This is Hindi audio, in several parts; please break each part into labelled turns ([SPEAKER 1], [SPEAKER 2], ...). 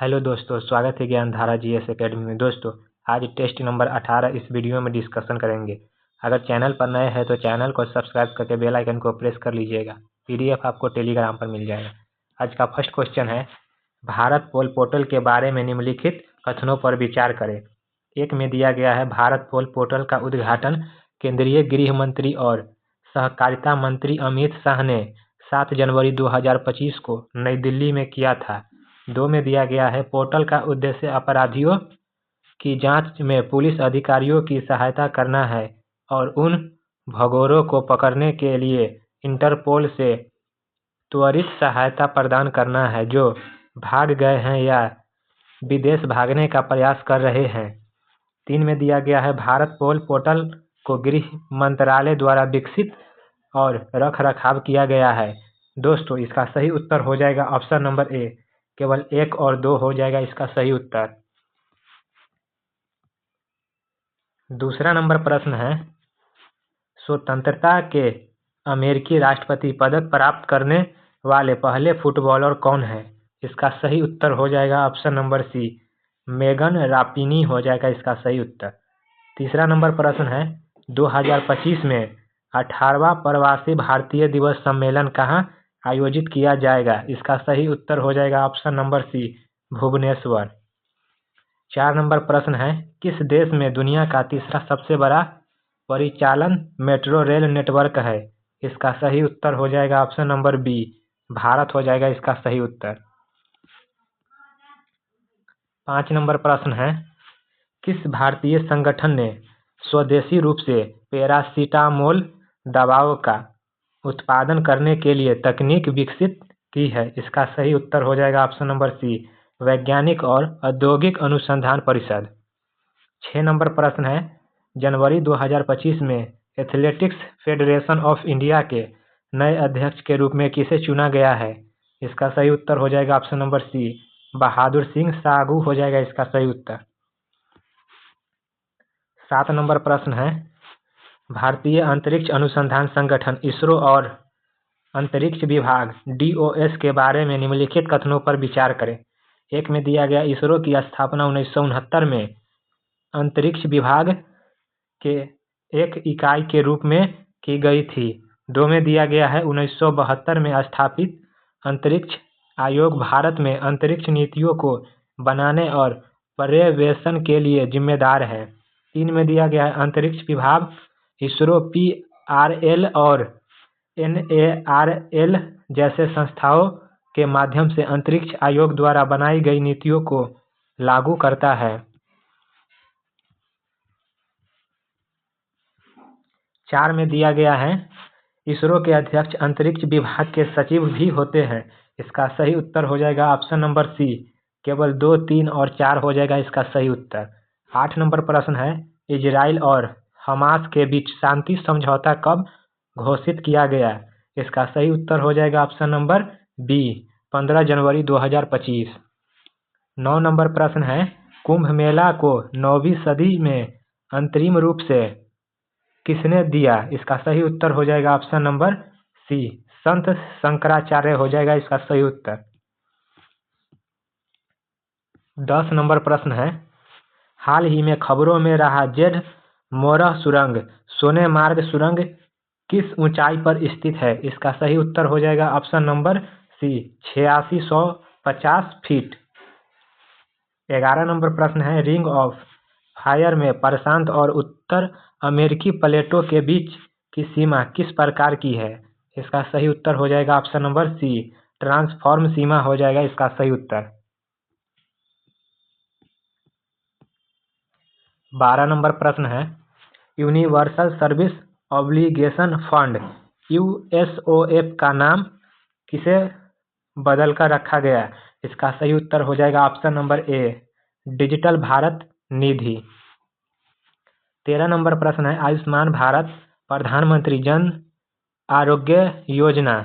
[SPEAKER 1] हेलो दोस्तों, स्वागत है ज्ञानधारा जीएस एकेडमी में। दोस्तों, आज टेस्ट नंबर 18 इस वीडियो में डिस्कशन करेंगे। अगर चैनल पर नए हैं तो चैनल को सब्सक्राइब करके बेल आइकन को प्रेस कर लीजिएगा। पीडीएफ आपको टेलीग्राम पर मिल जाएगा। आज का फर्स्ट क्वेश्चन है, भारत पोल पोर्टल के बारे में निम्नलिखित कथनों पर विचार करें। एक में दिया गया है, भारत पोल पोर्टल का उद्घाटन केंद्रीय गृह मंत्री और सहकारिता मंत्री अमित शाह ने 7 जनवरी 2025 को नई दिल्ली में किया था। 2 में दिया गया है, पोर्टल का उद्देश्य अपराधियों की जांच में पुलिस अधिकारियों की सहायता करना है और उन भगोड़ों को पकड़ने के लिए इंटरपोल से त्वरित सहायता प्रदान करना है जो भाग गए हैं या विदेश भागने का प्रयास कर रहे हैं। 3 में दिया गया है, भारत पोल पोर्टल को गृह मंत्रालय द्वारा विकसित और रख रखाव किया गया है। दोस्तों, इसका सही उत्तर हो जाएगा ऑप्शन नंबर ए। केवल 1 और 2 हो जाएगा इसका सही उत्तर। दूसरा नंबर प्रश्न है, स्वतंत्रता के अमेरिकी राष्ट्रपति पदक प्राप्त करने वाले पहले फुटबॉलर कौन है? इसका सही उत्तर हो जाएगा option number C, Megan Rapinoe हो जाएगा इसका सही उत्तर। तीसरा नंबर प्रश्न है, 2025 में 18वां प्रवासी भारतीय दिवस सम्मेलन कहाँ आयोजित किया जाएगा? इसका सही उत्तर हो जाएगा ऑप्शन नंबर सी, भुवनेश्वर। 4 नंबर प्रश्न है, किस देश में दुनिया का तीसरा सबसे बड़ा परिचालन मेट्रो रेल नेटवर्क है? इसका सही उत्तर हो जाएगा ऑप्शन नंबर बी, भारत हो जाएगा इसका सही उत्तर। 5 नंबर प्रश्न है, किस भारतीय संगठन ने स्वदेशी रूप से पैरासीटामोल दवाओं का उत्पादन करने के लिए तकनीक विकसित की है? इसका सही उत्तर हो जाएगा ऑप्शन नंबर सी, वैज्ञानिक और औद्योगिक अनुसंधान परिषद। 6 नंबर प्रश्न है, जनवरी 2025 में एथलेटिक्स फेडरेशन ऑफ इंडिया के नए अध्यक्ष के रूप में किसे चुना गया है? इसका सही उत्तर हो जाएगा ऑप्शन नंबर सी, बहादुर सिंह सागू हो जाएगा इसका सही उत्तर। 7 नंबर प्रश्न है, भारतीय अंतरिक्ष अनुसंधान संगठन इसरो और अंतरिक्ष विभाग डीओएस के बारे में निम्नलिखित कथनों पर विचार करें। 1 में दिया गया, इसरो की स्थापना 1969 में अंतरिक्ष विभाग के एक इकाई के रूप में की गई थी। 2 में दिया गया है, 1972 में स्थापित अंतरिक्ष आयोग भारत में अंतरिक्ष नीतियों को बनाने और पर्यवेक्षण के लिए जिम्मेदार है। 3 में दिया गया है, अंतरिक्ष विभाग इसरो, पीआरएल और एनएआरएल जैसे संस्थाओं के माध्यम से अंतरिक्ष आयोग द्वारा बनाई गई नीतियों को लागू करता है। 4 में दिया गया है, इसरो के अध्यक्ष अंतरिक्ष विभाग के सचिव भी होते हैं। इसका सही उत्तर हो जाएगा ऑप्शन नंबर सी, केवल 2, 3 और 4 हो जाएगा इसका सही उत्तर। 8 नंबर प्रश्न है, इजराइल और हमास के बीच शांति समझौता कब घोषित किया गया? इसका सही उत्तर हो जाएगा ऑप्शन नंबर बी, 15 जनवरी 2025। 9 नंबर प्रश्न है, कुंभ मेला को 9वीं सदी में अंतरिम रूप से किसने दिया? इसका सही उत्तर हो जाएगा ऑप्शन नंबर सी, संत शंकराचार्य हो जाएगा इसका सही उत्तर। 10 नंबर प्रश्न है, हाल ही में खबरों में रहा जेड मोरह सुरंग सोने मार्ग सुरंग किस ऊंचाई पर स्थित है? इसका सही उत्तर हो जाएगा ऑप्शन नंबर सी, 8650 फीट। 11 नंबर प्रश्न है, रिंग ऑफ फायर में प्रशांत और उत्तर अमेरिकी प्लेटों के बीच की सीमा किस प्रकार की है? इसका सही उत्तर हो जाएगा ऑप्शन नंबर सी, ट्रांसफॉर्म सीमा हो जाएगा इसका सही उत्तर। 12 नंबर प्रश्न है, universal service obligation fund USOF का नाम किसे बदलकर रखा गया? इसका सही उत्तर हो जाएगा ऑप्शन नंबर ए, डिजिटल भारत निधि। 13 नंबर प्रश्न है, आयुष्मान भारत प्रधानमंत्री जन आरोग्य योजना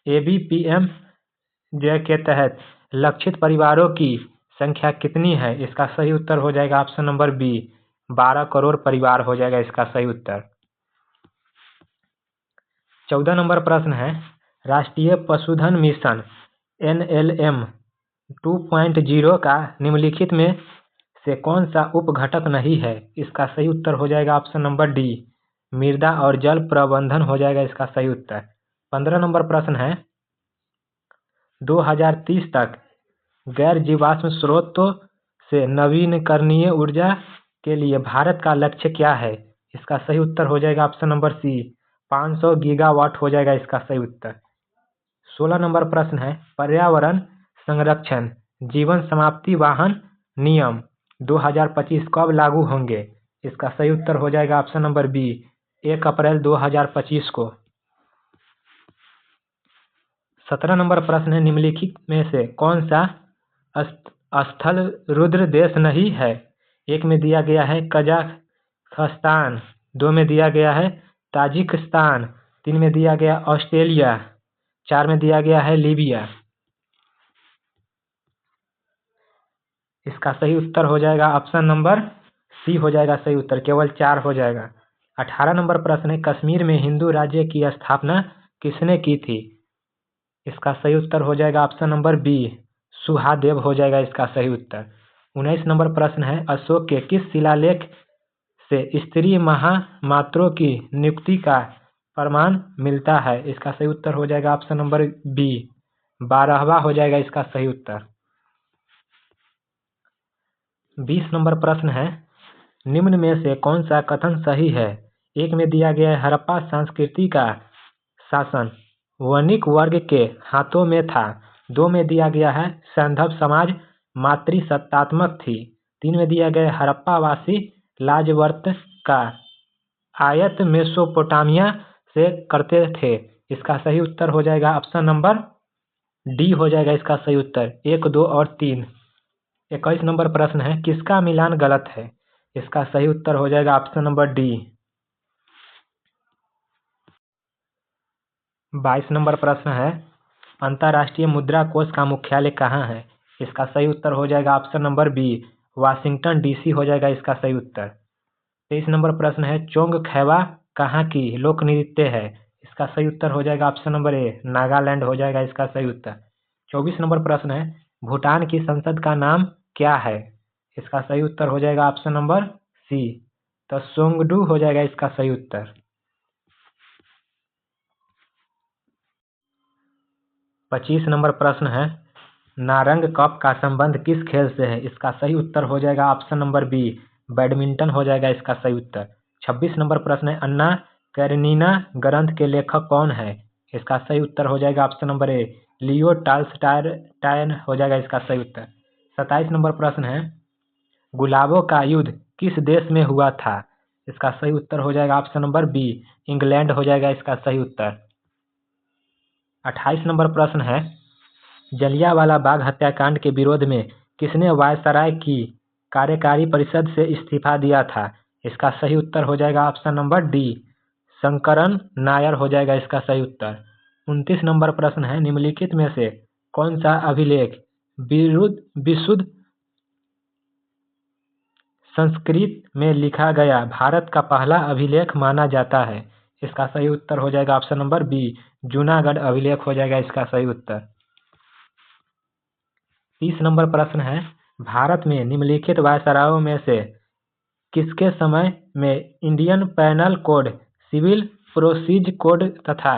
[SPEAKER 1] एबीपीएम जे के तहत लक्षित परिवारों की संख्या कितनी है? इसका सही उत्तर हो जाएगा ऑप्शन नंबर बी, 12 करोड़ परिवार हो जाएगा इसका सही उत्तर। 14 नंबर प्रश्न है, राष्ट्रीय पशुधन मिशन एनएलएम 2.0 का निम्नलिखित में से कौन सा उपघटक नहीं है? इसका सही उत्तर हो जाएगा ऑप्शन नंबर डी, मृदा और जल प्रबंधन हो जाएगा इसका सही उत्तर। 15 नंबर प्रश्न है, 2030 तक गैर जीवाश्म स्रोतों से नवीनकरणीय ऊर्जा के लिए भारत का लक्ष्य क्या है? इसका सही उत्तर हो जाएगा ऑप्शन नंबर सी, 500 गीगावाट हो जाएगा इसका सही उत्तर। 16 नंबर प्रश्न है, पर्यावरण संरक्षण जीवन समाप्ति वाहन नियम 2025 कब लागू होंगे? इसका सही उत्तर हो जाएगा ऑप्शन नंबर बी, 1 अप्रैल 2025 को। 17 नंबर प्रश्न है, निम्नलिखित में से कौन सा स्थल रुद्र देश नहीं है? एक में दिया गया है कजाखस्तान, 2 में दिया गया है ताजिकिस्तान, 3 में दिया गया ऑस्ट्रेलिया, 4 में दिया गया है लीबिया। इसका सही उत्तर हो जाएगा ऑप्शन नंबर सी हो जाएगा सही उत्तर, केवल 4 हो जाएगा। 18 नंबर प्रश्न है, कश्मीर में हिंदू राज्य की स्थापना किसने की थी? इसका सही उत्तर हो जाएगा ऑप्शन नंबर बी, सुहादेव हो जाएगा इसका सही उत्तर। 19 नंबर प्रश्न है, अशोक के किस शिलालेख से स्त्री महामात्रों की नियुक्ति का प्रमाण मिलता है? इसका सही उत्तर हो जाएगा ऑप्शन नंबर बी, 12वां हो जाएगा इसका सही उत्तर। 20 नंबर प्रश्न है, निम्न में से कौन सा कथन सही है? एक में दिया गया है हड़प्पा संस्कृति का शासन वणिक वर्ग के हाथों में था, 2 में दिया गया है सैंधव समाज मातृसत्तात्मक थी, 3 में दिया गया है हड़प्पावासी लाजवर्त का आयत मेसोपोटामिया से करते थे। इसका सही उत्तर हो जाएगा ऑप्शन नंबर डी हो जाएगा इसका सही उत्तर, 1, 2 और 3। 21 नंबर प्रश्न है, किसका मिलान गलत है? इसका सही उत्तर हो जाएगा ऑप्शन नंबर डी। 22 नंबर प्रश्न है, अंतर्राष्ट्रीय मुद्रा कोष का मुख्यालय कहाँ है? इसका सही उत्तर हो जाएगा option number B, Washington DC हो जाएगा इसका सही उत्तर। 23 नंबर प्रश्न है, चोंग खैबा कहाँ की लोक नृत्य है? इसका सही उत्तर हो जाएगा ऑप्शन नंबर ए, नागालैंड हो जाएगा इसका सही उत्तर। 24 नंबर प्रश्न है, भूटान की संसद का नाम क्या है? इसका सही उत्तर हो जाएगा ऑप्शन नंबर सी, त्सोंगडू हो जाएगा इसका सही उत्तर। 25 नंबर प्रश्न है, नारंग कप का संबंध किस खेल से है? इसका सही उत्तर हो जाएगा ऑप्शन नंबर बी, बैडमिंटन हो जाएगा इसका सही उत्तर। 26 नंबर प्रश्न है, अन्ना कैरेनिना ग्रंथ के लेखक कौन है? इसका सही उत्तर हो जाएगा ऑप्शन नंबर ए, लियो टॉल्स्टॉय हो जाएगा इसका सही उत्तर। 27 नंबर प्रश्न है, गुलाबों का युद्ध किस देश में हुआ था? इसका सही उत्तर हो जाएगा ऑप्शन नंबर बी, इंग्लैंड हो जाएगा इसका सही उत्तर। 28 नंबर प्रश्न है, जलियांवाला बाग हत्याकांड के विरोध में किसने वायसराय की कार्यकारी परिषद से इस्तीफा दिया था? इसका सही उत्तर हो जाएगा option number D, Sankaran Nair हो जाएगा इसका सही उत्तर। 29 नंबर प्रश्न है, निम्नलिखित में से कौन सा अभिलेख विशुद्ध संस्कृत में लिखा गया भारत का पहला अभिलेख माना जाता है? इसका सही उत्तर हो जाएगा ऑप्शन नंबर बी, जूनागढ़ अभिलेख हो जाएगा इसका सही उत्तर। 30 नंबर प्रश्न है, भारत में निम्नलिखित वायसरायों में से किसके समय में Indian penal code, civil procedure code तथा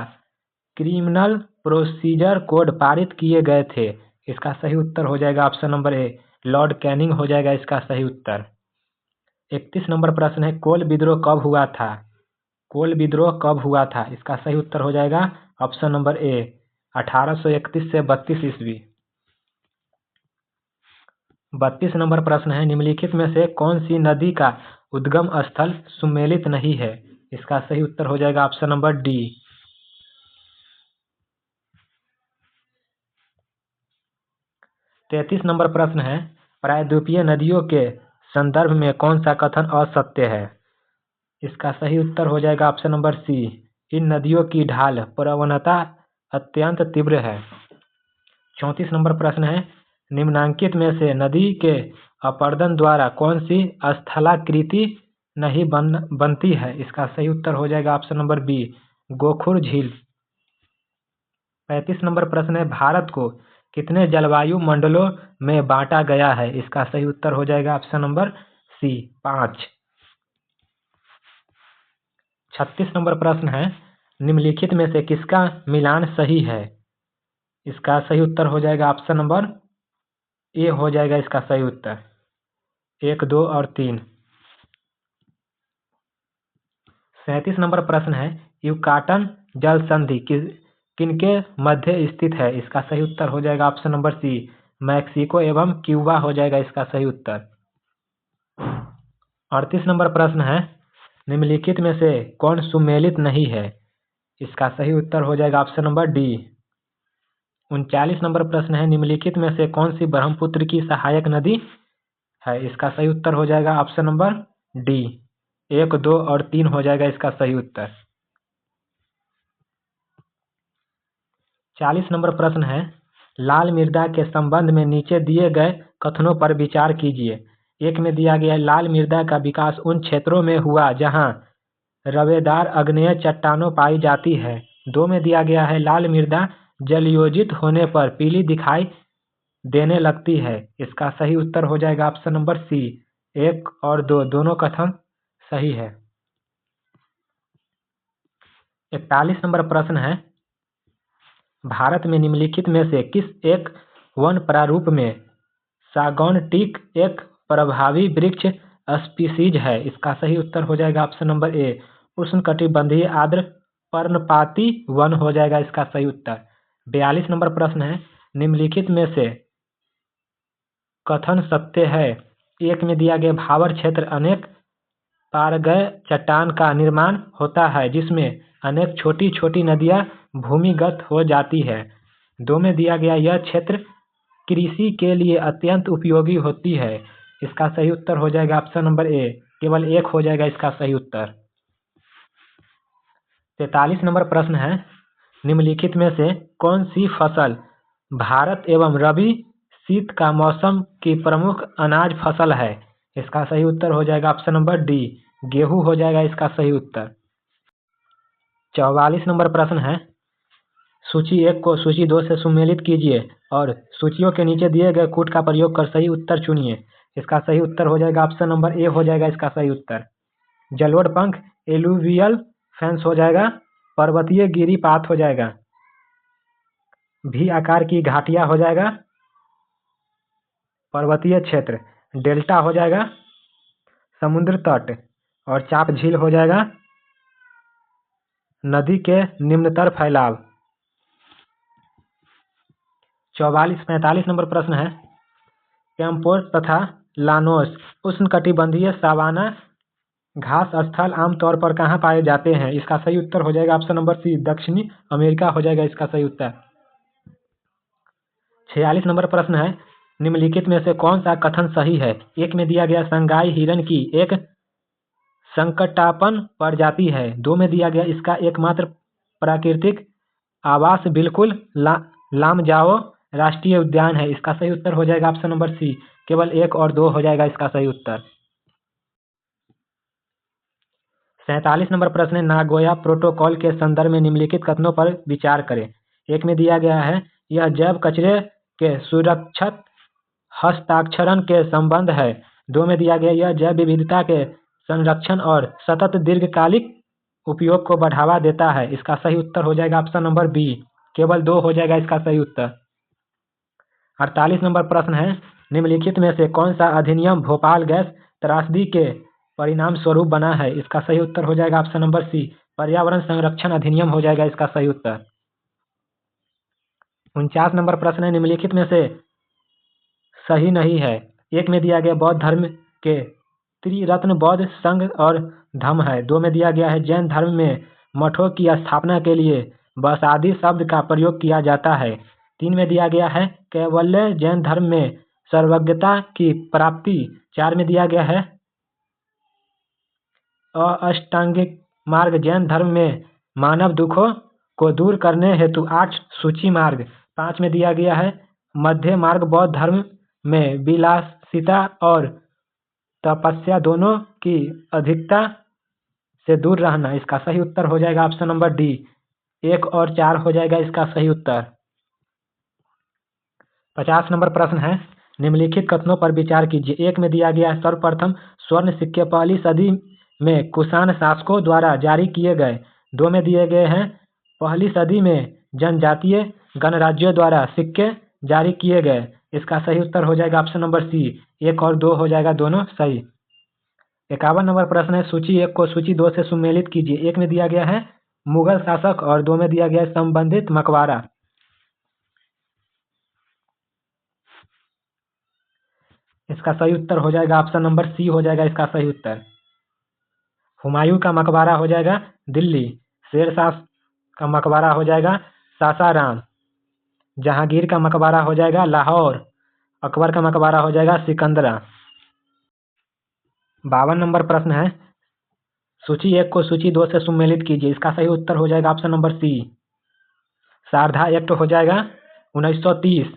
[SPEAKER 1] क्रिमिनल प्रोसीजर कोड पारित किए गए थे? इसका सही उत्तर हो जाएगा option number A, Lord Canning हो जाएगा इसका सही उत्तर। 31 नंबर प्रश्न है, कोल विद्रोह कब हुआ था? कोल विद्रोह कब हुआ था? इसका सही उत्तर हो जाएगा ऑप्शन नंबर ए, 1831 से 32 ईस्वी। 32 नंबर प्रश्न है, निम्नलिखित में से कौन सी नदी का उद्गम स्थल सुमेलित नहीं है? इसका सही उत्तर हो जाएगा ऑप्शन नंबर डी। 33 नंबर प्रश्न है, प्रायद्वीपीय नदियों के संदर्भ में कौन सा कथन असत्य है? इसका सही उत्तर हो जाएगा ऑप्शन नंबर सी, इन नदियों की ढाल प्रवणता अत्यंत तीव्र है। 34 नंबर प्रश्न है, निम्नांकित में से नदी के अपरदन द्वारा कौन सी स्थलाकृति नहीं बनती है? इसका सही उत्तर हो जाएगा ऑप्शन नंबर बी, गोखुर झील। 35 नंबर प्रश्न है, भारत को कितने जलवायु मंडलों में बांटा गया है? इसका सही उत्तर हो जाएगा ऑप्शन नंबर सी, 5। 36 नंबर प्रश्न है, निम्नलिखित में से किसका मिलान सही है? इसका सही उत्तर हो जाएगा ऑप्शन नंबर ए हो जाएगा इसका सही उत्तर, 1, 2 और 3। 37 नंबर प्रश्न है, युकाटन जल संधि किनके मध्य स्थित है? इसका सही उत्तर हो जाएगा ऑप्शन नंबर सी, मैक्सिको एवं क्यूबा हो जाएगा इसका सही उत्तर। 38 नंबर प्रश्न है, निम्नलिखित में से कौन सुमेलित नहीं है? इसका सही उत्तर हो जाएगा ऑप्शन नंबर डी। 39 नंबर प्रश्न है, निम्नलिखित में से कौन सी ब्रह्मपुत्र की सहायक नदी है? इसका सही उत्तर हो जाएगा ऑप्शन नंबर डी, 1, 2 और 3 हो जाएगा इसका सही उत्तर। 40 नंबर प्रश्न है, लाल मृदा के संबंध में नीचे दिए गए कथनों पर विचार कीजिए। एक में दिया गया है, लाल मृदा का विकास उन क्षेत्रों में हुआ जहां रवेदार आग्नेय चट्टानों पाई जाती है। 2 में दिया गया है, लाल मृदा जलयोजित होने पर पीली दिखाई देने लगती है। इसका सही उत्तर हो जाएगा ऑप्शन नंबर सी, 1 और 2 दोनों कथन सही है। 41 नंबर प्रश्न है, भारत में निम्नलिखित में से किस एक वन प्रारूप में सागौन टीक एक प्रभावी वृक्ष स्पीसीज है? इसका सही उत्तर हो जाएगा ऑप्शन नंबर ए, उष्णकटिबंधीय आर्द्र पर्णपाती वन हो जाएगा इसका सही उत्तर। 42 नंबर प्रश्न है, निम्नलिखित में से कथन सत्य है? एक में दिया गया, भावर क्षेत्र अनेक पारगय चट्टान का निर्माण होता है जिसमें अनेक छोटी छोटी नदियां भूमिगत हो जाती है। 2 में दिया गया, यह क्षेत्र कृषि के लिए अत्यंत उपयोगी होती है। इसका सही उत्तर हो जाएगा ऑप्शन नंबर ए, केवल 1 हो जाएगा इसका सही उत्तर। 43 नंबर प्रश्न है, निम्नलिखित में से कौन सी फसल भारत एवं रबी शीत का मौसम की प्रमुख अनाज फसल है? इसका सही उत्तर हो जाएगा ऑप्शन नंबर डी, गेहूं हो जाएगा इसका सही उत्तर। 44 नंबर प्रश्न है, सूची 1 को सूची 2 से सुमेलित कीजिए और सूचियों के नीचे दिए गए कूट का प्रयोग कर सही उत्तर चुनिए। इसका सही उत्तर हो जाएगा ऑप्शन नंबर ए हो जाएगा इसका सही उत्तर। जलोढ़ पंख एलुवियल फेंस हो जाएगा, पर्वतीय गिरिपात हो जाएगा, भी आकार की घाटियां हो जाएगा, पर्वतीय क्षेत्र, डेल्टा हो जाएगा, समुद्र तट और चाप झील हो जाएगा, नदी के निम्नतर फैलाव। 45 नंबर प्रश्न है, कैंपोर तथा लानोस उष्णकटिबंधीय सावाना घास स्थल आमतौर पर कहाँ पाए जाते हैं? इसका सही उत्तर हो जाएगा ऑप्शन नंबर सी, दक्षिणी अमेरिका हो जाएगा इसका सही उत्तर। 46 नंबर प्रश्न है, निम्नलिखित में से कौन सा कथन सही है? एक में दिया गया, संगाई हिरण की एक संकटापन प्रजाति है। 2 में दिया गया, इसका एकमात्र प्राकृतिक आवास बिल्कुल लामजाओ राष्ट्रीय उद्यान है। इसका सही उत्तर हो जाएगा ऑप्शन नंबर सी, केवल 1 और 2 हो जाएगा इसका सही उत्तर। 47 नंबर प्रश्न है, नागोया प्रोटोकॉल के संदर्भ में निम्नलिखित कथनों पर विचार करें। 1 में दिया गया है, यह जैव कचरे के सुरक्षित हस्ताक्षरण के संबंध है। 2 में दिया गया, यह जैव विविधता के संरक्षण और सतत दीर्घकालिक उपयोग को बढ़ावा देता है। इसका सही उत्तर हो जाएगा ऑप्शन नंबर बी, केवल 2 हो जाएगा इसका सही उत्तर। 48 नंबर प्रश्न है, निम्नलिखित में से कौन सा अधिनियम भोपाल गैस त्रासदी के परिणाम स्वरूप बना है? इसका सही उत्तर हो जाएगा ऑप्शन नंबर सी, पर्यावरण संरक्षण अधिनियम हो जाएगा इसका सही उत्तर। 49 नंबर प्रश्न है, निम्नलिखित में से सही नहीं है। 1 में दिया गया, बौद्ध धर्म के त्रिरत्न बौद्ध संघ और धम्म है। 2 में दिया गया है, जैन धर्म में मठों की स्थापना के लिए बसादी शब्द का प्रयोग किया जाता है। 3 में दिया गया है, कैवल्य जैन धर्म में सर्वज्ञता की प्राप्ति। 4 में दिया गया है, अष्टांगिक मार्ग जैन धर्म में मानव दुखों को दूर करने हेतु 8 सूची मार्ग। 5 में दिया गया है, मध्य मार्ग बौद्ध धर्म में विलासिता और तपस्या दोनों की अधिकता से दूर रहना। इसका सही उत्तर हो जाएगा ऑप्शन नंबर डी, 1 और 4 हो जाएगा इसका सही उत्तर। 50 नंबर प्रश्न है, निम्नलिखित कथनों पर विचार कीजिए। एक में दिया गया है, सर्वप्रथम स्वर्ण सिक्के पहली सदी में कुषाण शासकों द्वारा जारी किए गए। 2 में दिए गए हैं, पहली सदी में जनजातीय गणराज्यों द्वारा सिक्के जारी किए गए। इसका सही उत्तर हो जाएगा ऑप्शन नंबर सी। 1 और 2 हो जाएगा दोनों सही। 51 नंबर प्रश्न है, सूची 1 को सूची 2 से सुमेलित कीजिए। 1 में दिया गया है मुगल शासक और 2 में दिया गया है संबंधित मकबरा। इसका सही उत्तर हो जाएगा ऑप्शन नंबर सी हो जाएगा इसका सही उत्तर। हुमायूं का मकबरा हो जाएगा दिल्ली, शेरशाह का मकबरा हो जाएगा सासाराम, जहांगीर का मकबरा हो जाएगा लाहौर, अकबर का मकबरा हो जाएगा सिकंदरा। 52 नंबर प्रश्न है, सूची 1 को सूची 2 से सुमेलित कीजिए। इसका सही उत्तर हो जाएगा option number C. Sharda act हो जाएगा 1930,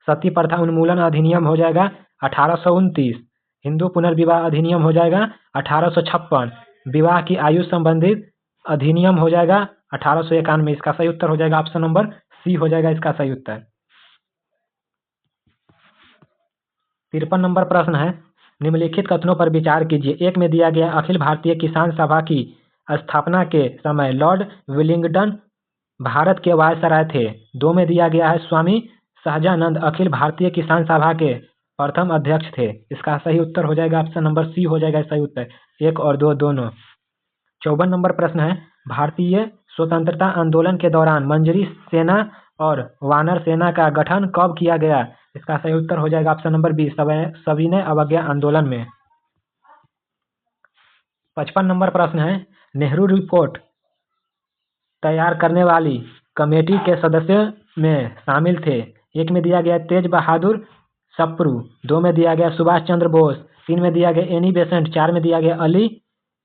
[SPEAKER 1] सती प्रथा उन्मूलन अधिनियम हो जाएगा 1829, हिंदू पुनर्विवाह अधिनियम हो जाएगा 1856, विवाह की आयु संबंधित अधिनियम हो जाएगा 1891। इसका सही उत्तर हो जाएगा ऑप्शन नंबर सी हो जाएगा इसका सही उत्तर। 53 नंबर प्रश्न है, निम्नलिखित कथनों पर विचार कीजिए। 1 में दिया गया अखिल भारतीय किसान सभा की स्थापना के समय लॉर्ड विलिंगडन भारत के वायसराय थे। 2 में दिया गया है स्वामी सहजानंद अखिल भारतीय किसान सभा के प्रथम अध्यक्ष थे। इसका सही उत्तर हो जाएगा ऑप्शन नंबर सी हो जाएगा सही उत्तर। 1 और 2 दोनों। 54 नंबर प्रश्न है, भारतीय स्वतंत्रता आंदोलन के दौरान मंजरी सेना और वानर सेना का गठन कब किया गया। इसका सही उत्तर हो जाएगा ऑप्शन नंबर बी, सविनय अवज्ञा आंदोलन में। 55 नंबर प्रश्न है, नेहरू रिपोर्ट तैयार करने वाली कमेटी के सदस्यों में शामिल थे। 1 में दिया गया तेज बहादुर सप्रू, 2 में दिया गया सुभाष चंद्र बोस, 3 में दिया गया एनी बेसेंट, 4 में दिया गया अली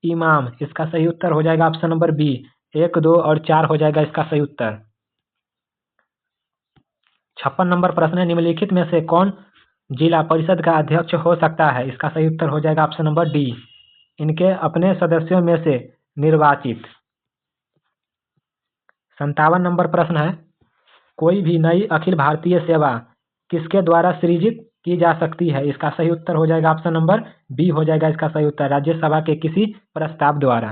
[SPEAKER 1] इमाम। इसका सही उत्तर हो जाएगा ऑप्शन नंबर बी। 1, 2 और 4 हो जाएगा इसका सही उत्तर। 56 नंबर प्रश्न है, निम्नलिखित में से कौन जिला परिषद का अध्यक्ष हो सकता है। इसका सही उत्तर हो जाएगा ऑप्शन नंबर डी, इनके अपने सदस्यों में से निर्वाचित। 57 नंबर प्रश्न है, कोई भी नई अखिल भारतीय सेवा किसके द्वारा सृजित की जा सकती है। इसका सही उत्तर हो जाएगा ऑप्शन नंबर बी हो जाएगा इसका सही उत्तर, राज्यसभा के किसी प्रस्ताव द्वारा।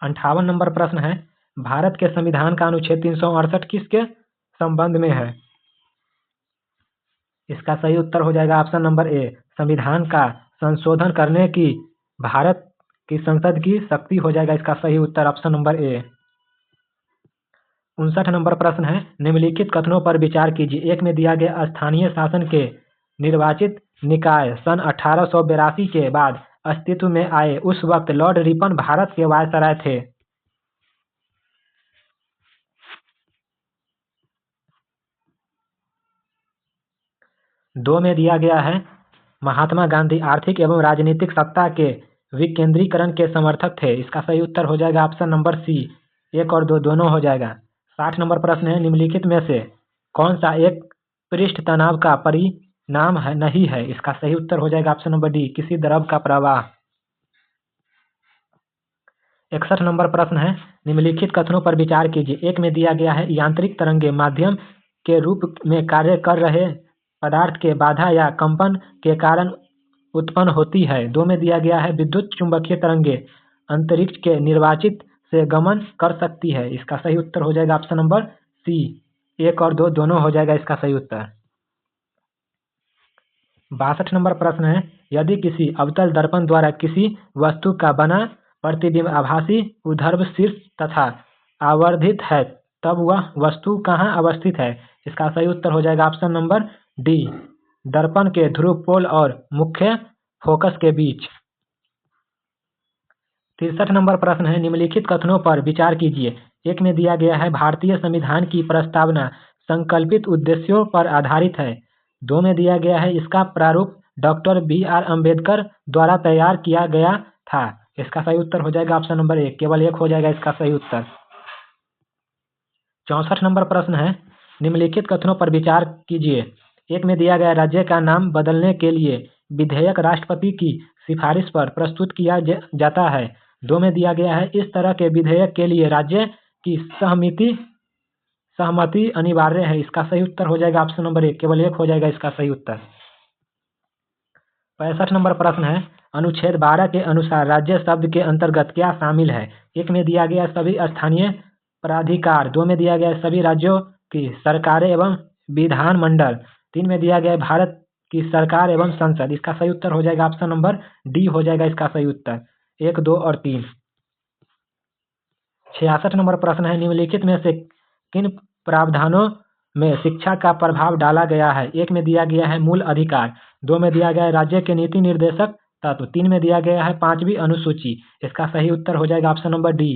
[SPEAKER 1] 58 नंबर प्रश्न है, भारत के संविधान का अनुच्छेद 368 किसके संबंध में है। इसका सही उत्तर हो जाएगा ऑप्शन नंबर ए, संविधान का संशोधन करने की भारत की संसद की शक्ति हो जाएगा इसका सही उत्तर ऑप्शन नंबर ए। 59 नंबर प्रश्न है, निम्नलिखित कथनों पर विचार कीजिए। 1 में दिया गया स्थानीय शासन के निर्वाचित निकाय सन 1882 के बाद अस्तित्व में आए। उस वक्त लॉर्ड रिपन भारत के वायसराय थे। 2 में दिया गया है महात्मा गांधी आर्थिक एवं राजनीतिक सत्ता के विकेंद्रीकरण के समर्थक थे। इसका सही उत्तर हो जाएगा ऑप्शन नंबर सी। 1 और 2 दोनों हो जाएगा। 60 नंबर प्रश्न है, निम्नलिखित में से कौन सा एक पृष्ठ तनाव का परिणाम नहीं है। इसका सही उत्तर हो जाएगा ऑप्शन नंबर डी, किसी द्रव का प्रवाह। 61 नंबर प्रश्न है, निम्नलिखित कथनों पर विचार कीजिए। 1 में दिया गया है यांत्रिक तरंगे माध्यम के रूप में कार्य कर रहे पदार्थ के बाधा या कंपन के कारण उत्पन्न होती है। 2 में दिया गया है विद्युत चुंबकीय तरंगे अंतरिक्ष के निर्वाचित से गमन कर सकती है। इसका सही उत्तर हो जाएगा ऑप्शन नंबर सी। 1 और 2 दोनों हो जाएगा इसका सही उत्तर। 62 नंबर प्रश्न है, यदि किसी अवतल दर्पण द्वारा किसी वस्तु का बना प्रतिबिंब आभासी ऊर्ध्व शीर्ष तथा आवर्धित है तब वह वस्तु कहाँ अवस्थित है। इसका सही उत्तर हो जाएगा ऑप्शन नंबर डी, दर्पण के ध्रुव पोल और मुख्य फोकस के बीच। 63 नंबर प्रश्न है, निम्नलिखित कथनों पर विचार कीजिए। 1 में दिया गया है भारतीय संविधान की प्रस्तावना संकल्पित उद्देश्यों पर आधारित है। 2 में दिया गया है इसका प्रारूप डॉक्टर BR अम्बेडकर द्वारा तैयार किया गया था। इसका सही उत्तर हो जाएगा ऑप्शन नंबर 1, केवल 1 हो जाएगा इसका सही उत्तर। 64 नंबर प्रश्न है, निम्नलिखित कथनों पर विचार कीजिए। 1 में दिया गया राज्य का नाम बदलने के लिए विधेयक राष्ट्रपति की सिफारिश पर प्रस्तुत किया जाता है। 2 में दिया गया है इस तरह के विधेयक के लिए राज्य की सहमति सहमति अनिवार्य है। इसका सही उत्तर हो जाएगा ऑप्शन नंबर 1, केवल 1 हो जाएगा इसका सही उत्तर। 65 नंबर प्रश्न है, अनुच्छेद 12 के अनुसार राज्य शब्द के अंतर्गत क्या शामिल है? 1 में दिया गया सभी स्थानीय प्राधिकार, 2 में दिया गया सभी राज्यों की सरकारें एवं विधानमंडल, 3 में दिया गया भारत की सरकार एवं संसद। इसका सही उत्तर हो जाएगा ऑप्शन नंबर डी हो जाएगा इसका सही उत्तर, 1, 2 और 3। 66 नंबर प्रश्न है, निम्नलिखित में से किन प्रावधानों में शिक्षा का प्रभाव डाला गया है? 1 में दिया गया है मूल अधिकार, 2 में दिया गया है राज्य के नीति निर्देशक तत्व, 3 में दिया गया है 5वीं अनुसूची। इसका सही उत्तर हो जाएगा ऑप्शन नंबर डी,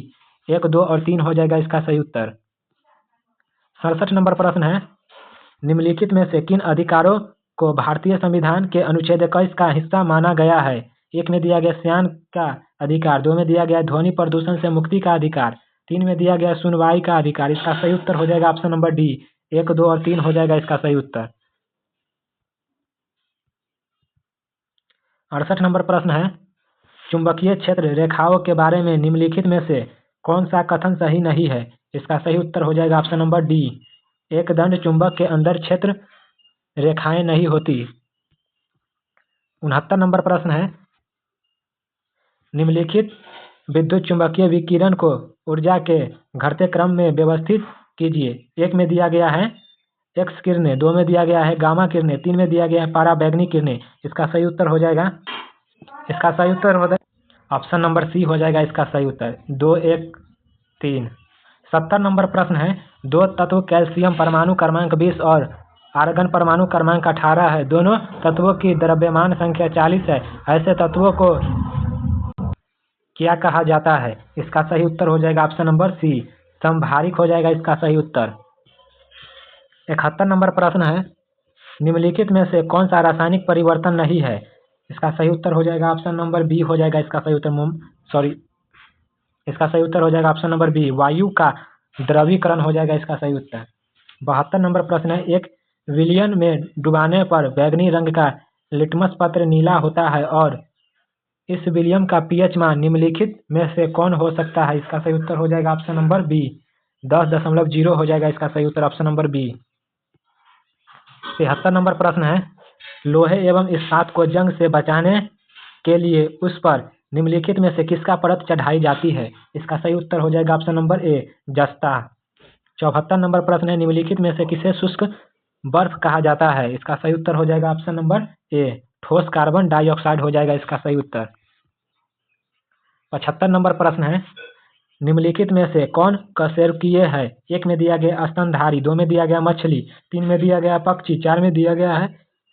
[SPEAKER 1] 1, 2 और 3 हो जाएगा इसका सही उत्तर। 67 नंबर प्रश्न है, निम्नलिखित में से किन अधिकारों को भारतीय संविधान के अनुच्छेद 21 का हिस्सा माना गया है? 1 में दिया गया स्नान का अधिकार, 2 में दिया गया ध्वनि प्रदूषण से मुक्ति का अधिकार, 3 में दिया गया सुनवाई का अधिकार। इसका सही उत्तर हो जाएगा ऑप्शन नंबर डी, 1, 2 और 3 हो जाएगा इसका सही उत्तर। 68 नंबर प्रश्न है, चुंबकीय क्षेत्र रेखाओं के बारे में निम्नलिखित में से कौन सा कथन सही नहीं है? इसका सही उत्तर हो जाएगा ऑप्शन नंबर डी, एक दंड चुंबक के अंदर क्षेत्र रेखाएं नहीं होती। 69 नंबर प्रश्न है, निम्नलिखित विद्युत चुंबकीय विकिरण को ऊर्जा के घटते क्रम में व्यवस्थित कीजिए। 1 में दिया गया है एक्स किरणें, 2 में दिया गया है गामा किरणें, 3 में दिया गया है पराबैंगनी किरणें। इसका सही उत्तर हो जाएगा ऑप्शन नंबर सी हो जाएगा इसका सही उत्तर, 2, 1, 3। 70 नंबर प्रश्न है, 2 तत्व कैल्शियम परमाणु क्रमांक 20 और आर्गन परमाणु क्रमांक 18 है। दोनों तत्वों की द्रव्यमान संख्या 40 है। ऐसे तत्वों को क्या कहा जाता है? इसका सही उत्तर हो जाएगा ऑप्शन नंबर सी, समभारिक हो जाएगा इसका सही उत्तर। 71 नंबर प्रश्न है, निम्नलिखित में से कौन सा रासायनिक परिवर्तन नहीं है? इसका सही उत्तर हो जाएगा ऑप्शन नंबर बी हो जाएगा इसका सही उत्तर। इसका सही उत्तर हो जाएगा ऑप्शन नंबर बी, वायु का द्रवीकरण हो जाएगा इसका सही उत्तर। 72 नंबर प्रश्न है, एक विलयन में डुबाने पर बैंगनी रंग का लिटमस पत्र नीला होता है और इस विलियम का पीएच मान निम्नलिखित में से कौन हो सकता है? इसका सही उत्तर हो जाएगा ऑप्शन नंबर बी, 10.0 हो जाएगा इसका सही उत्तर ऑप्शन नंबर बी। 73 नंबर प्रश्न है, लोहे एवं इस्पात को जंग से बचाने के लिए उस पर निम्नलिखित में से किसका परत चढ़ाई जाती है? इसका सही उत्तर हो जाएगा ऑप्शन नंबर ए, जस्ता। 74 नंबर प्रश्न है, निम्नलिखित में से किसे शुष्क बर्फ कहा जाता है? इसका सही उत्तर हो जाएगा ऑप्शन नंबर ए, ठोस कार्बन डाइऑक्साइड हो जाएगा इसका सही उत्तर। 75 नंबर प्रश्न है, निम्नलिखित में से कौन कशेरुकीय है? 1 में दिया गया स्तनधारी, 2 में दिया गया मछली, 3 में दिया गया पक्षी, 4 में दिया गया है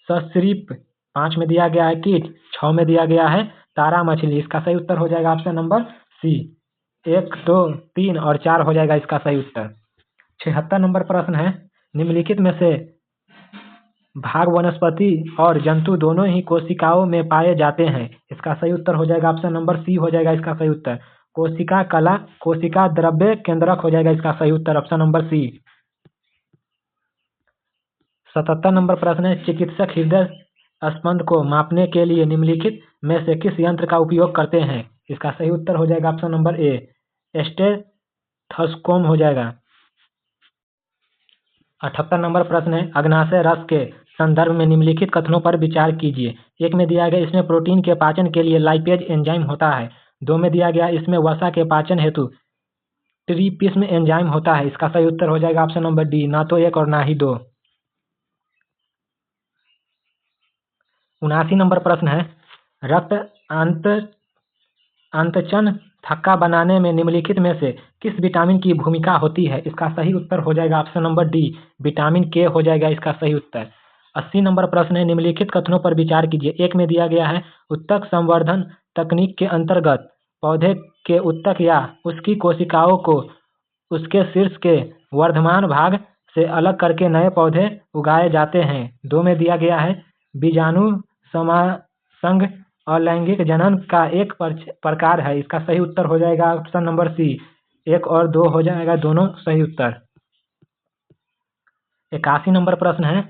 [SPEAKER 1] सरीसृप, 5 में दिया गया है कीट, 6 में दिया गया है तारा मछली। इसका सही उत्तर हो जाएगा ऑप्शन नंबर सी, 1, 2, 3 और 4 हो जाएगा इसका सही उत्तर। 76 नंबर प्रश्न है, निम्नलिखित में से भाग वनस्पति और जंतु दोनों ही कोशिकाओं में पाए जाते हैं। इसका सही उत्तर हो जाएगा ऑप्शन नंबर सी हो जाएगा इसका सही उत्तर, कोशिका कला कोशिका द्रव्य केंद्रक हो जाएगा इसका सही उत्तर ऑप्शन नंबर सी। 77 नंबर प्रश्न है, चिकित्सक हृदय स्पंद को मापने के लिए निम्नलिखित में से किस यंत्र का उपयोग करते हैं? इसका सही उत्तर हो जाएगा ऑप्शन नंबर ए, स्टेथोस्कोप हो जाएगा। 78 नंबर प्रश्न है, अग्नाशय रस के संदर्भ में निम्नलिखित कथनों पर विचार कीजिए। 1 में दिया गया इसमें प्रोटीन के पाचन के लिए लाइपेज एंजाइम होता है। 2 में दिया गया इसमें वसा के पाचन हेतु ट्रिप्सिन एंजाइम होता है। इसका सही उत्तर हो जाएगा ऑप्शन नंबर डी, ना तो 1 और ना ही 2। 79 नंबर प्रश्न है, रक्त अंतचन थक्का बनाने में निम्नलिखित में से किस विटामिन की भूमिका होती है? इसका सही उत्तर हो जाएगा ऑप्शन नंबर डी, विटामिन के हो जाएगा इसका सही उत्तर। 80 नंबर प्रश्न है, निम्नलिखित कथनों पर विचार कीजिए। 1 में दिया गया है उत्तक संवर्धन तकनीक के अंतर्गत पौधे के उत्तक या उसकी कोशिकाओं को उसके शीर्ष के वर्धमान भाग से अलग करके नए पौधे उगाए जाते हैं। 2 में दिया गया है बीजाणु समासंग अलैंगिक जनन का एक प्रकार है। इसका सही उत्तर हो जाएगा ऑप्शन नंबर सी, 1 और 2 हो जाएगा दोनों सही उत्तर। 81 नंबर प्रश्न है,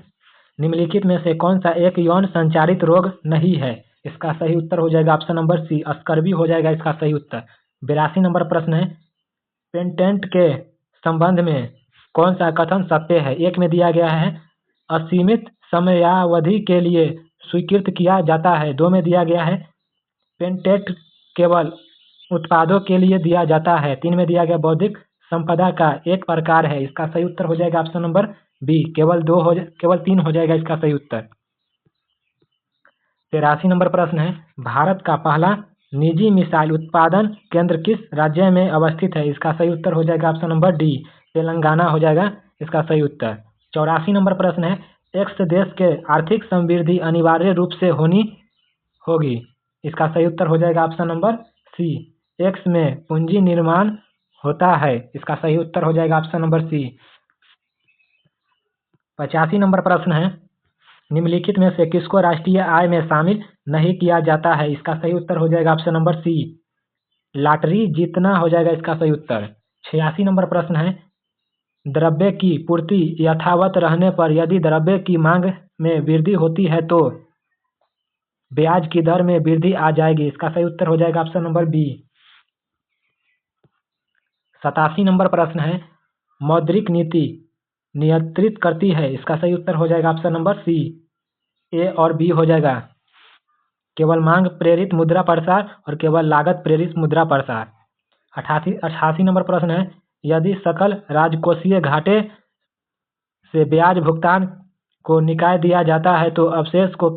[SPEAKER 1] निम्नलिखित में से कौन सा एक यौन संचारित रोग नहीं है? इसका सही उत्तर हो जाएगा ऑप्शन नंबर सी, स्कर्वी हो जाएगा इसका सही उत्तर। 82 नंबर प्रश्न है, पेटेंट के संबंध में कौन सा कथन सत्य है? एक में दिया गया है असीमित समयावधि के लिए स्वीकृत किया जाता है। दो में दिया गया है पेटेंट केवल उत्पादों के लिए दिया जाता है। तीन में दिया गया बौद्धिक संपदा का एक प्रकार है। इसका सही उत्तर हो जाएगा ऑप्शन नंबर बी, केवल तीन हो जाएगा इसका सही उत्तर। 83 नंबर प्रश्न है भारत का पहला निजी मिसाइल उत्पादन केंद्र किस राज्य में अवस्थित है? इसका सही उत्तर हो जाएगा ऑप्शन नंबर डी, तेलंगाना हो जाएगा इसका सही उत्तर। 84 नंबर प्रश्न है एक्स देश के आर्थिक समृद्धि अनिवार्य रूप से होनी होगी। इसका सही उत्तर हो जाएगा ऑप्शन नंबर सी, एक्स में पूंजी निर्माण होता है। इसका सही उत्तर हो जाएगा ऑप्शन नंबर सी। 85 नंबर प्रश्न है निम्नलिखित में से किसको राष्ट्रीय आय में शामिल नहीं किया जाता है? इसका सही उत्तर हो जाएगा ऑप्शन नंबर सी, लॉटरी जीतना हो जाएगा इसका सही उत्तर। 86 नंबर प्रश्न है द्रव्य की पूर्ति यथावत रहने पर यदि द्रव्य की मांग में वृद्धि होती है तो ब्याज की दर में वृद्धि आ जाएगी। इसका सही उत्तर हो जाएगा ऑप्शन नंबर बी। 87 नंबर प्रश्न है मौद्रिक नीति नियंत्रित करती है। इसका सही उत्तर हो जाएगा ऑप्शन नंबर सी, ए और बी हो जाएगा। केवल मांग प्रेरित मुद्रा प्रसार और केवल लागत प्रेरित मुद्रा प्रसार। 88 नंबर प्रश्न है यदि सकल राजकोषीय घाटे से ब्याज भुगतान को निकाल दिया जाता है तो अवशेष को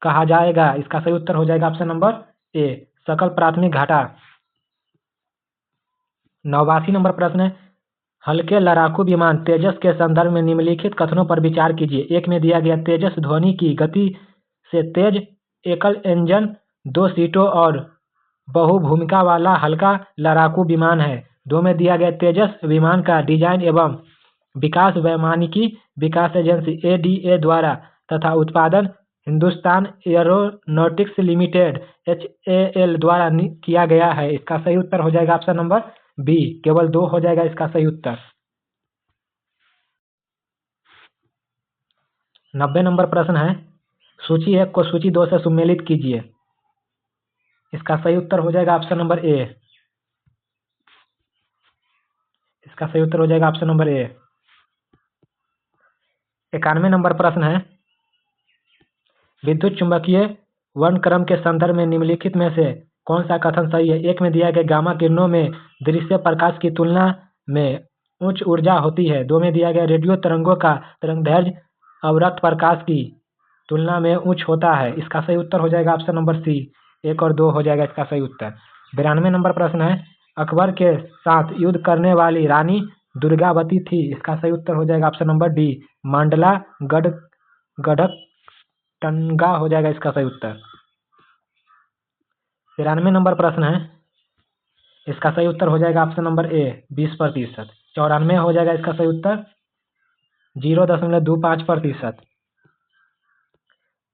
[SPEAKER 1] कहा जाएगा। इसका सही उत्तर हो जाएगा ऑप्शन नंबर ए, सकल प्राथमिक घाटा। 89 नंबर प्रश्न है हल्के लड़ाकू विमान तेजस के संदर्भ में निम्नलिखित कथनों पर विचार कीजिए। एक में दिया गया तेजस ध्वनि की गति से तेज, एकल इंजन, 2 सीटों और बहुभूमिका वाला हल्का लड़ाकू विमान है। दो में दिया गया तेजस विमान का डिजाइन एवं विकास वैमानिकी विकास एजेंसी ADA द्वारा तथा उत्पादन हिंदुस्तान एरोनॉटिक्स लिमिटेड HAL द्वारा किया गया है। इसका सही उत्तर हो जाएगा ऑप्शन नंबर बी, केवल 2 हो जाएगा इसका सही उत्तर। 90 नंबर प्रश्न है सूची 1 को सूची 2 से सम्मिलित कीजिए। इसका सही उत्तर हो जाएगा ऑप्शन नंबर ए। इसका सही उत्तर हो जाएगा ऑप्शन नंबर ए। 91 नंबर प्रश्न है विद्युत चुंबकीय वर्णक्रम के संदर्भ में निम्नलिखित में से कौन सा कथन सही है? एक में दिया गया गामा किरणों में दृश्य प्रकाश की तुलना में उच्च ऊर्जा होती है। दो में दिया गया रेडियो तरंगों का तरंगदैर्घ्य अवरक्त प्रकाश की तुलना में उच्च होता है। इसका सही उत्तर हो जाएगा ऑप्शन नंबर सी, 1 और 2 हो जाएगा इसका सही उत्तर। 92 नंबर प्रश्न है अकबर के साथ युद्ध करने वाली रानी दुर्गावती थी। इसका सही उत्तर हो जाएगा ऑप्शन नंबर डी, मांडला गढ़क टंगा हो जाएगा इसका सही उत्तर। 93 नंबर प्रश्न है इसका सही उत्तर हो जाएगा ऑप्शन नंबर ए, 20%। 94 हो जाएगा इसका सही उत्तर 0.25%।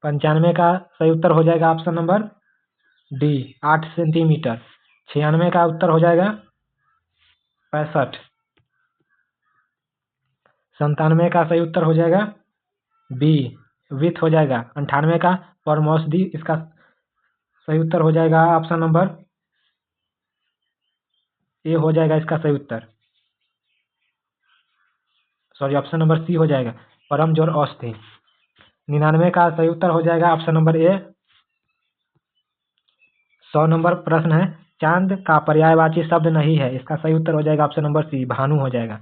[SPEAKER 1] 95 का सही उत्तर हो जाएगा ऑप्शन नंबर डी, 8 सेंटीमीटर। 96 का उत्तर हो जाएगा 65। 97 का सही उत्तर हो जाएगा बी, विथ हो जाएगा। 98 का परमौषधि, इसका सही उत्तर हो जाएगा ऑप्शन नंबर ए हो जाएगा इसका सही उत्तर। सॉरी, ऑप्शन नंबर सी हो जाएगा परम जोर औषधि। 99 का सही उत्तर हो जाएगा ऑप्शन नंबर ए। 100 नंबर प्रश्न है चांद का पर्यायवाची शब्द नहीं है। इसका सही उत्तर हो जाएगा ऑप्शन नंबर सी, भानु हो जाएगा।